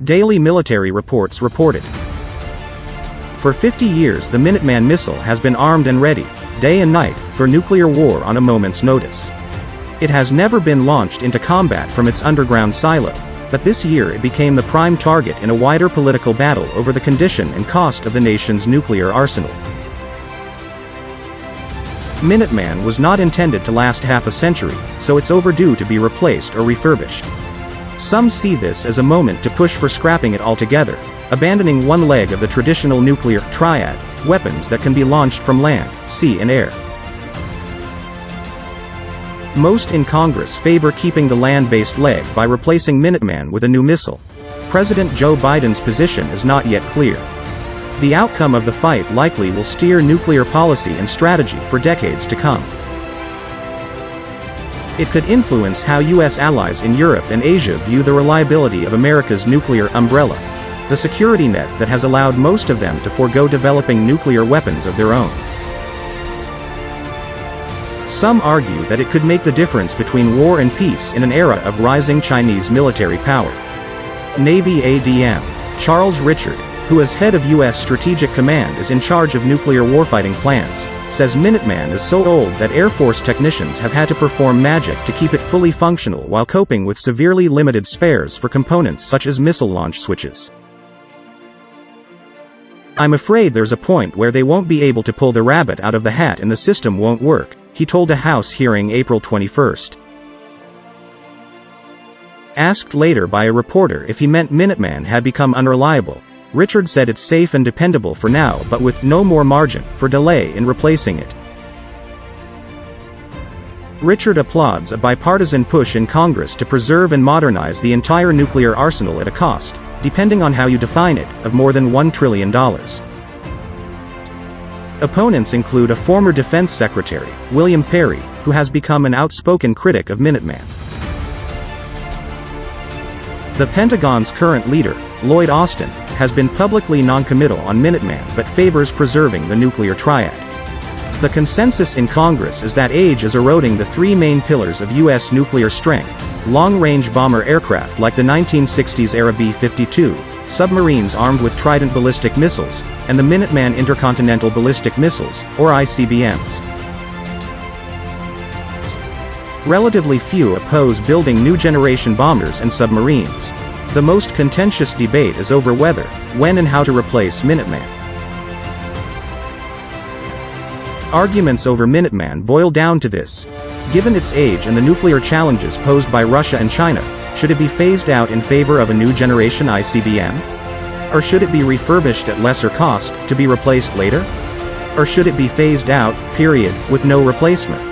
Daily military reports reported. For 50 years the Minuteman missile has been armed and ready, day and night, for nuclear war on a moment's notice. It has never been launched into combat from its underground silo, but this year it became the prime target in a wider political battle over the condition and cost of the nation's nuclear arsenal. Minuteman was not intended to last half a century, so it's overdue to be replaced or refurbished. Some see this as a moment to push for scrapping it altogether, abandoning one leg of the traditional nuclear triad weapons that can be launched from land, sea and air. Most in Congress favor keeping the land-based leg by replacing Minuteman with a new missile. President Joe Biden's position is not yet clear. The outcome of the fight likely will steer nuclear policy and strategy for decades to come. It could influence how U.S. allies in Europe and Asia view the reliability of America's nuclear umbrella, the security net that has allowed most of them to forego developing nuclear weapons of their own. Some argue that it could make the difference between war and peace in an era of rising Chinese military power. Navy ADM Charles Richard, who as head of U.S. Strategic Command is in charge of nuclear warfighting plans, says Minuteman is so old that Air Force technicians have had to perform magic to keep it fully functional while coping with severely limited spares for components such as missile launch switches. "I'm afraid there's a point where they won't be able to pull the rabbit out of the hat and the system won't work," he told a House hearing April 21. Asked later by a reporter if he meant Minuteman had become unreliable, Richard said it's safe and dependable for now but with no more margin for delay in replacing it. Richard applauds a bipartisan push in Congress to preserve and modernize the entire nuclear arsenal at a cost, depending on how you define it, of more than $1 trillion. Opponents include a former Defense Secretary, William Perry, who has become an outspoken critic of Minuteman. The Pentagon's current leader, Lloyd Austin, has been publicly noncommittal on Minuteman but favors preserving the nuclear triad. The consensus in Congress is that age is eroding the three main pillars of U.S. nuclear strength: long-range bomber aircraft like the 1960s-era B-52, submarines armed with Trident ballistic missiles, and the Minuteman intercontinental ballistic missiles, or ICBMs. Relatively few oppose building new-generation bombers and submarines. The most contentious debate is over whether, when and how to replace Minuteman. Arguments over Minuteman boil down to this: given its age and the nuclear challenges posed by Russia and China, should it be phased out in favor of a new generation ICBM? Or should it be refurbished at lesser cost, to be replaced later? Or should it be phased out, period, with no replacement?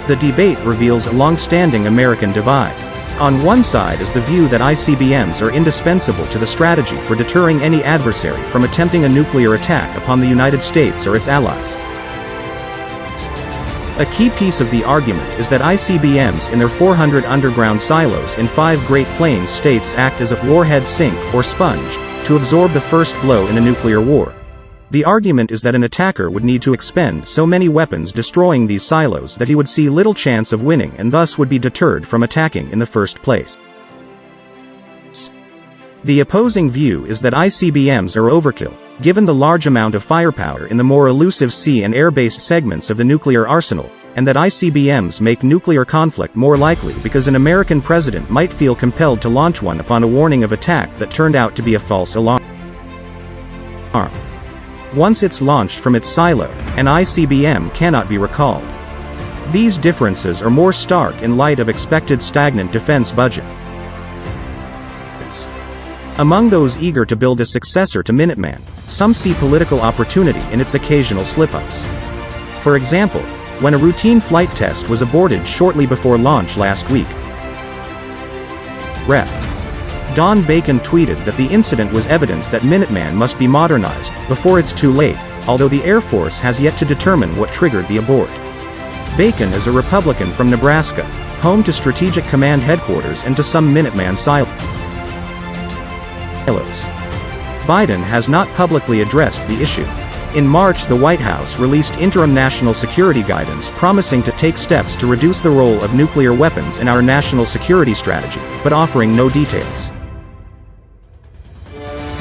The debate reveals a long-standing American divide. On one side is the view that ICBMs are indispensable to the strategy for deterring any adversary from attempting a nuclear attack upon the United States or its allies. A key piece of the argument is that ICBMs in their 400 underground silos in 5 Great Plains states act as a warhead sink or sponge to absorb the first blow in a nuclear war. The argument is that an attacker would need to expend so many weapons destroying these silos that he would see little chance of winning and thus would be deterred from attacking in the first place. The opposing view is that ICBMs are overkill, given the large amount of firepower in the more elusive sea and air-based segments of the nuclear arsenal, and that ICBMs make nuclear conflict more likely because an American president might feel compelled to launch one upon a warning of attack that turned out to be a false alarm. Once it's launched from its silo, an ICBM cannot be recalled. These differences are more stark in light of expected stagnant defense budget. Among those eager to build a successor to Minuteman, some see political opportunity in its occasional slip-ups. For example, when a routine flight test was aborted shortly before launch last week, Rep. Don Bacon tweeted that the incident was evidence that Minuteman must be modernized before it's too late, although the Air Force has yet to determine what triggered the abort. Bacon is a Republican from Nebraska, home to Strategic Command headquarters and to some Minuteman silos. Biden has not publicly addressed the issue. In March, the White House released interim national security guidance promising to take steps to reduce the role of nuclear weapons in our national security strategy, but offering no details.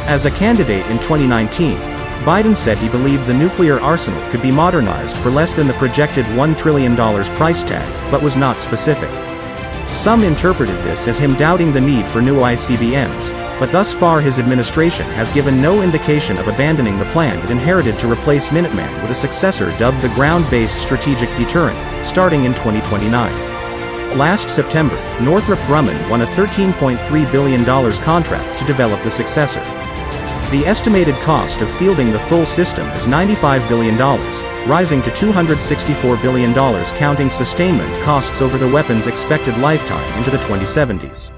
As a candidate in 2019, Biden said he believed the nuclear arsenal could be modernized for less than the projected $1 trillion price tag, but was not specific. Some interpreted this as him doubting the need for new ICBMs, but thus far his administration has given no indication of abandoning the plan it inherited to replace Minuteman with a successor dubbed the Ground-Based Strategic Deterrent, starting in 2029. Last September, Northrop Grumman won a $13.3 billion contract to develop the successor. The estimated cost of fielding the full system is $95 billion, rising to $264 billion counting sustainment costs over the weapon's expected lifetime into the 2070s.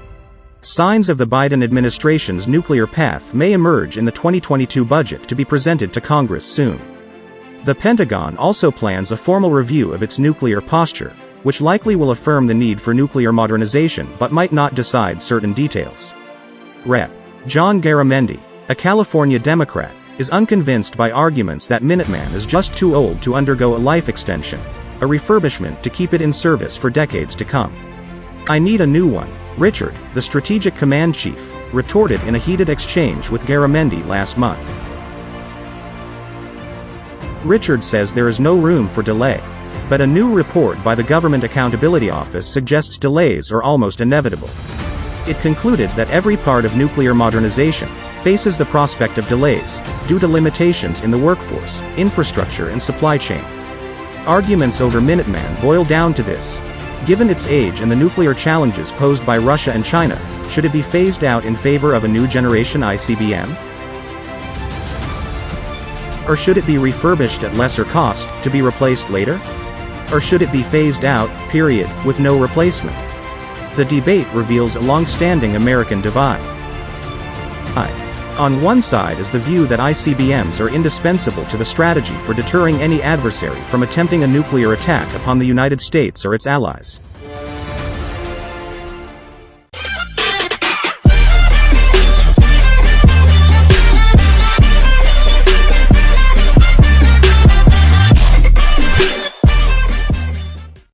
Signs of the Biden administration's nuclear path may emerge in the 2022 budget to be presented to Congress soon. The Pentagon also plans a formal review of its nuclear posture, which likely will affirm the need for nuclear modernization but might not decide certain details. Rep. John Garamendi, a California Democrat, is unconvinced by arguments that Minuteman is just too old to undergo a life extension, a refurbishment to keep it in service for decades to come. "I need a new one," Richard, the Strategic Command Chief, retorted in a heated exchange with Garamendi last month. Richard says there is no room for delay, but a new report by the Government Accountability Office suggests delays are almost inevitable. It concluded that every part of nuclear modernization faces the prospect of delays, due to limitations in the workforce, infrastructure and supply chain. Arguments over Minuteman boil down to this: given its age and the nuclear challenges posed by Russia and China, should it be phased out in favor of a new generation ICBM? Or should it be refurbished at lesser cost, to be replaced later? Or should it be phased out, period, with no replacement? The debate reveals a long-standing American divide. On one side is the view that ICBMs are indispensable to the strategy for deterring any adversary from attempting a nuclear attack upon the United States or its allies.